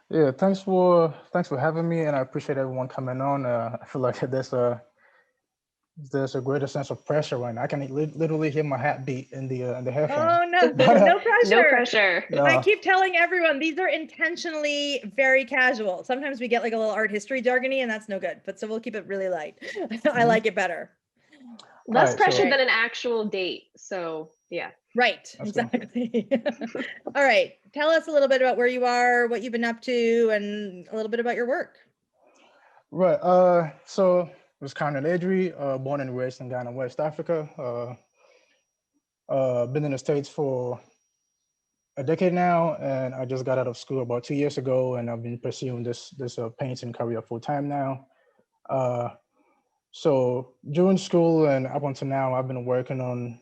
Yeah, thanks for having me, and I appreciate everyone coming on. I feel like there's a greater sense of pressure right now. I can literally hear my heart beat in the headphones. Oh, no, But no No pressure. pressure. I no, keep telling everyone these are intentionally very casual. Sometimes we get like a little art history jargony, and that's no good. But so we'll keep it really light. I hmm like it better. all Less right, pressure so Okay. than an actual date. So yeah. Right. that's good. Exactly. All right. Tell us a little bit about where you are, what you've been up to, and a little bit about your work. Right. So it was Conrad Edry, born and raised in Ghana, West Africa. Been in the States for a decade now, and I just got out of school about 2 years ago, and I've been pursuing this painting career full time now. Uh, so during school and up until now, I've been working on.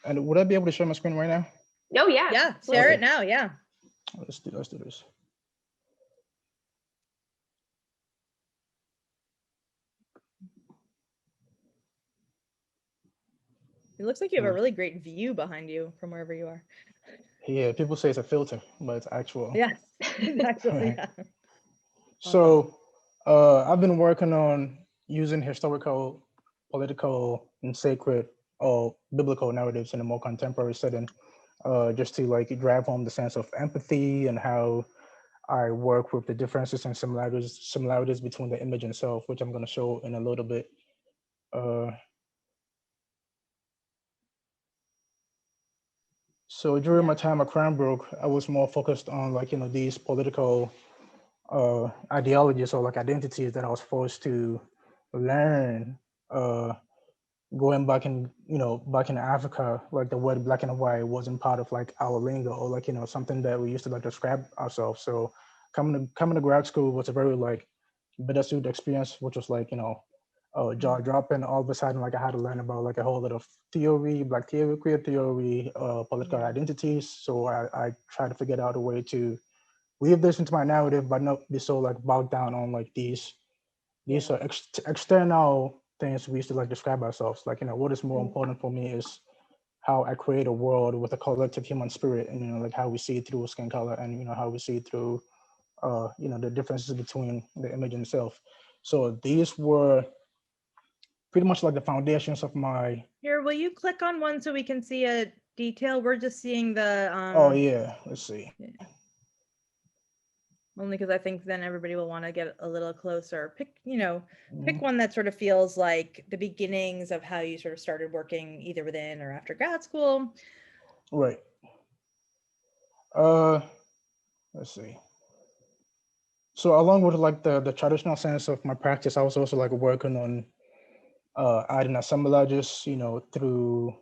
And would I be able to share my screen right now? Oh yeah, Yeah. Share it absolutely. Okay, now. Yeah. let's do this. It looks like you have a So really great view behind you from wherever you are. yeah, people say it's a filter, but it's actual. Yes. Exactly. Right. Yeah. Awesome. So I've been working on using historical, political, and sacred or biblical narratives in a more contemporary setting, just to like drive home the sense of empathy and how I work with the differences and similarities between the image and self, which I'm going to show in a little bit. Uh, so during Yeah. my time at Cranbrook, I was more focused on like these political ideologies or like identities that I was forced to learn uh, going back in back in Africa. Like the word black and white wasn't part of like our lingo or like something that we used to like describe ourselves. So coming to grad school was a very like bittersweet experience, which was like jaw Mm. dropping. All of a sudden, like I had to learn about like a whole lot of theory, black theory, queer theory, political Yeah. identities. So I tried to figure out a way to weave this into my narrative, but not be so like bogged down on like these Yeah. are external things we used to like describe ourselves. Like what is more Mm. important for me is how I create a world with a collective human spirit, and like how we see it through skin color, and how we see it through the differences between the image and self. So these were pretty much like the foundations of my. Here, will you click on one so we can see a detail? We're just seeing the Oh yeah, let's see. yeah, only because I think then everybody will want to get a little closer. Pick Mhm. one that sort of feels like the beginnings of how you sort of started working either within or after grad school. Right. Uh, let's see. So along with like the traditional sense of my practice, I was also like working on adding assemblages, through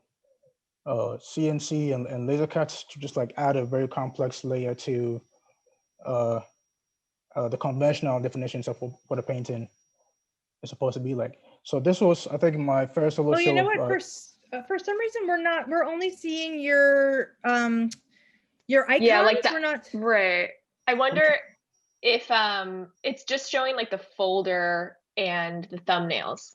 CNC and laser cuts to just like add a very complex layer to uh, the conventional definitions of what a painting is supposed to be like. So this was, I think, my first solo Oh, you show know of what? For some reason we're only seeing your Yeah, like icons. that. We're not. Right. I wonder okay, if it's just showing like the folder and the thumbnails.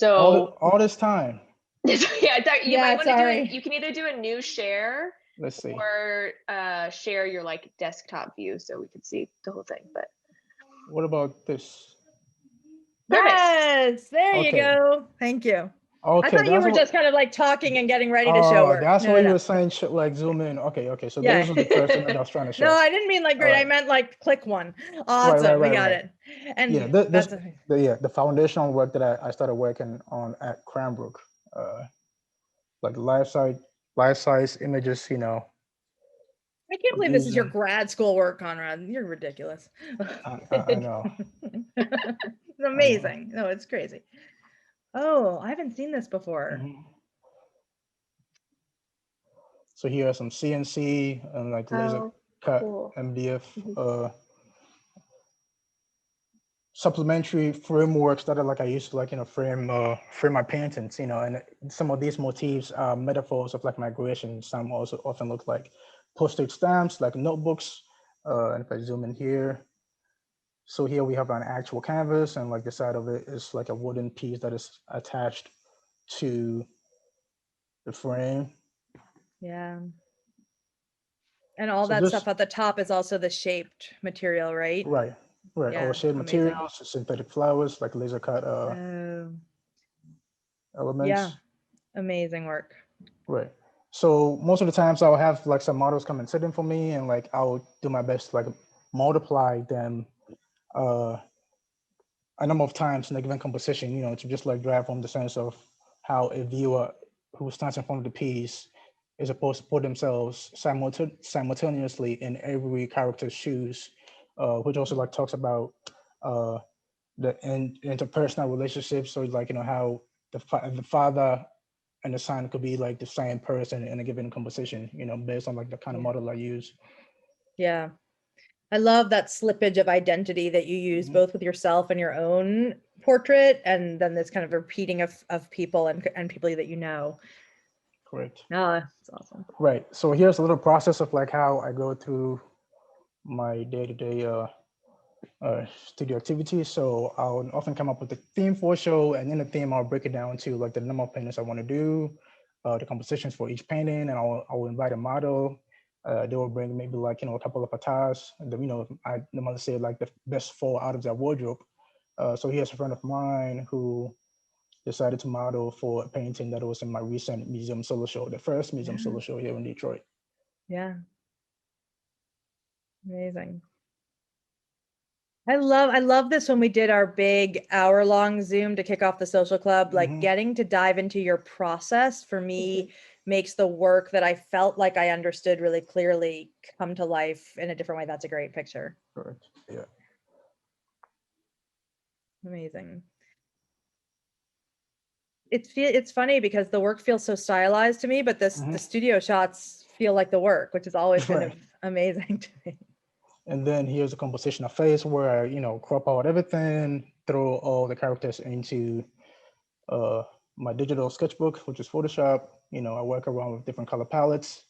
all So all this time. yeah, you might Yeah, want to do it. You sorry. can either do a new share Let's see. or share your like desktop view so we can see the whole thing. But What about this? perfect. Yes, there you Okay, go. Thank you. I okay, thought you that's were what. just kind of like talking and getting ready to show Oh, work. that's No, what no, you no. were saying. Like zoom in. Okay, okay. So this Yeah. was the first image I was trying to No, show. I didn't mean like All great. I right. meant like click one. Right, right, Awesome. We right, got right. it. Yeah, And this that's the foundational work that I started working on at Cranbrook, uh, like life size images, I can't believe this is your using. grad school work, Conrad. You're ridiculous. I know, It's I know. amazing. No, it's crazy. Oh, I haven't seen this before. hmm So here are some CNC and like laser Oh, cut cool. MDF Mhm. supplementary frameworks that are like I used to like frame my paintings, and some of these motifs are metaphors of like migration. Some also often look like postage stamps, like notebooks. And if I zoom in here, so here we have an actual canvas, and like the side of it is like a wooden piece that is attached to the frame. Yeah. And all So that this, stuff at the top is also the shaped material, right? right, right, all Yeah, shade amazing. materials, synthetic flowers, like laser cut Oh, elements. yeah, amazing work. Right. So most of the times I'll have like some models come and sit in for me, and like I'll do my best to like multiply them uh a number of times in a given composition, to just like drive home the sense of how a viewer who stands in front of the piece is supposed to put themselves simultaneously in every character's shoes, which also like talks about uh, the interpersonal relationships. So like how the father and the son could be like the same person in a given composition, based on like the kind of Yeah. model I use. Yeah. I love that slippage of identity that you use Mhm. both with yourself and your own portrait, and then this kind of repeating of people and people that you know. Correct. Oh, that's awesome. Right. So here's a little process of like how I go through my day-to-day studio activities. So I'll often come up with a theme for a show, and in the theme I'll break it down to like the number of paintings I want to do, the compositions for each painting, and I'll invite a model. They will bring maybe like a couple of attires. And then, I normally say like the best 4 out of their wardrobe. So here's a friend of mine who decided to model for a painting that was in my recent museum solo show, the first museum Yeah. solo show here in Detroit. Yeah. Amazing. I love this when we did our big hour-long Zoom to kick off the social club, like Mhm. getting to dive into your process for me makes the work that I felt like I understood really clearly come to life in a different way. That's a great picture. Correct. Yeah. Amazing. It's funny because the work feels so stylized to me, but the Mhm. studio shots feel like the work, which is always kind Right. of amazing to me. And then here's a composition of face where I, crop out everything, throw all the characters into my digital sketchbook, which is Photoshop. I work around with different color palettes.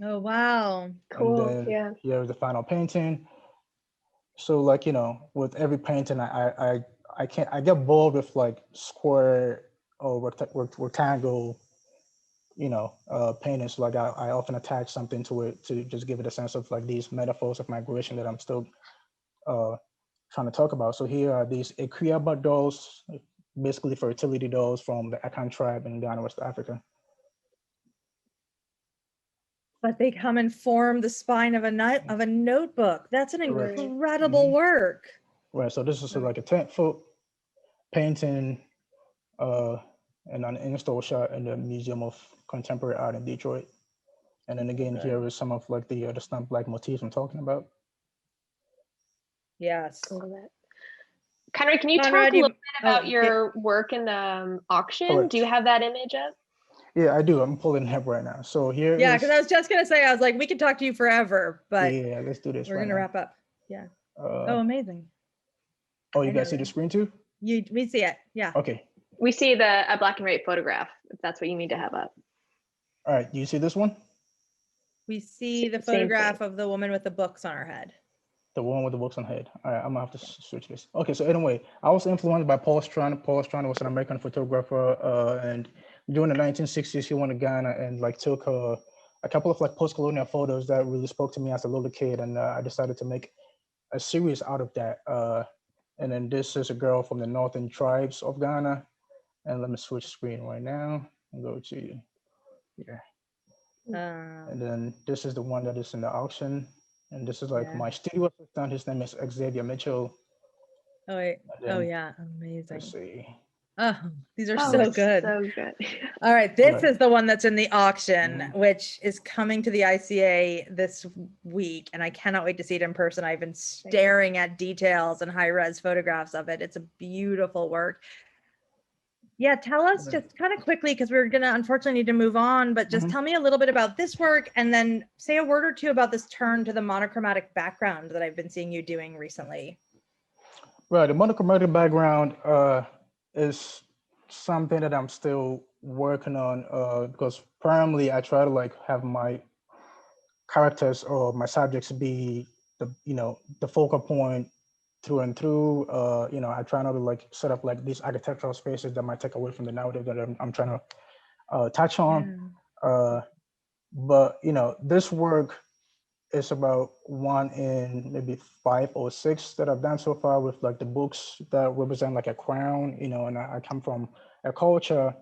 Oh, wow. And Cool. then Yeah. here's the final painting. So like, with every painting, I get bored with like square or rectangle, paintings. Like I often attach something to it to just give it a sense of like these metaphors of migration that I'm still trying to talk about. So here are these Ikriaba dolls, basically fertility dolls from the Akan tribe in Ghana, West Africa. But they come and form the spine of a notebook. That's an Correct. incredible Mhm. work. Right. So this is like a 10-foot painting and an install shot in the Museum of Contemporary Art in Detroit. And then again, here is some of like the stamp like motifs I'm talking about. Yes. I love it. Conrad, can you Conrad, talk a little bit oh, about your work in the auction? Correct. Do you have that image up? Yeah, I do. I'm pulling it up right now. So here yeah, is. because I was just gonna say, I was like, we could talk to you forever, but Yeah, let's do this we're right gonna now. wrap up. Yeah. Oh, Amazing. you I guys know, see the right? screen too? We see it. Yeah. Okay. We see a black and white photograph, if that's what you need to have up. All right. Do you see this one? We see the Same photograph thing. of the woman with the books on her head. The one with the books on head. All right, I'm gonna have to switch this. Okay, so anyway, I was influenced by Paul Strand. Paul Strand was an American photographer, and during the 1960s, he went to Ghana and like took a couple of like post-colonial photos that really spoke to me as a little kid, and I decided to make a series out of that. And then this is a girl from the northern tribes of Ghana, and let me switch screen right now and go to here. And then this is the one that is in the auction. And this is like Yeah. my studio assistant. His name is Xavier Mitchell. Oh wait. And Oh then, yeah. Amazing. let's see. Oh, these are Oh, so good. so good. All right, this Right. is the one that's in the auction, Mhm. which is coming to the ICA this week, and I cannot wait to see it in person. I've been staring at details and high-res photographs of it. It's a beautiful work. Yeah, tell us Right. just kind of quickly, because we're gonna unfortunately need to move on, but just Mhm. tell me a little bit about this work, and then say a word or two about this turn to the monochromatic background that I've been seeing you doing recently. Right. The monochromatic background is something that I'm still working on because primarily I try to like have my characters or my subjects be the focal point through and through. I try not to like set up like these architectural spaces that might take away from the narrative that I'm trying to touch on. But this work is about one in maybe 5 or 6 that I've done so far, with like the books that represent like a crown, and I come from a culture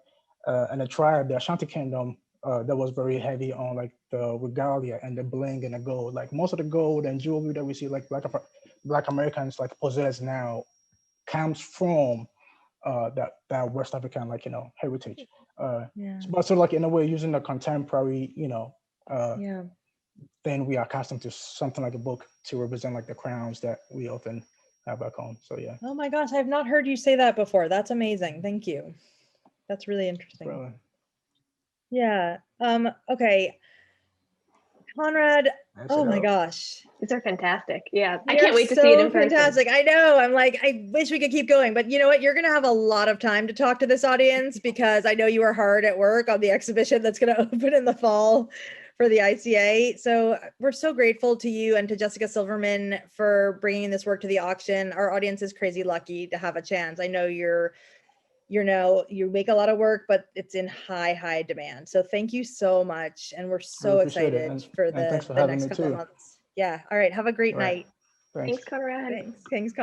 and a tribe, the Ashanti Kingdom, that was very heavy on like the regalia and the bling and the gold. Like most of the gold and jewelry that we see like Black Americans like possess now comes from that West African heritage. Yeah. But so like in a way using the contemporary Yeah. then we are accustomed to something like a book to represent like the crowns that we often have back home. So yeah. Oh my gosh, I've not heard you say that before. That's amazing. Thank you. That's really interesting. Really. Yeah. Okay. Conrad, That's oh it my out. gosh. These are fantastic. Yeah, I You're can't wait to see it so in person. fantastic. I know. I'm like, I wish we could keep going, but you know what? You're going to have a lot of time to talk to this audience because I know you are hard at work on the exhibition that's going to open in the fall for the ICA. So we're so grateful to you and to Jessica Silverman for bringing this work to the auction. Our audience is crazy lucky to have a chance. I know you make a lot of work, but it's in high demand. So thank you so much. And we're so Really appreciate it. excited for And thanks for the having next me couple of too. months. Yeah. All right. Have a great All right. night. Thanks. Thanks, Conrad. Thanks, Conrad.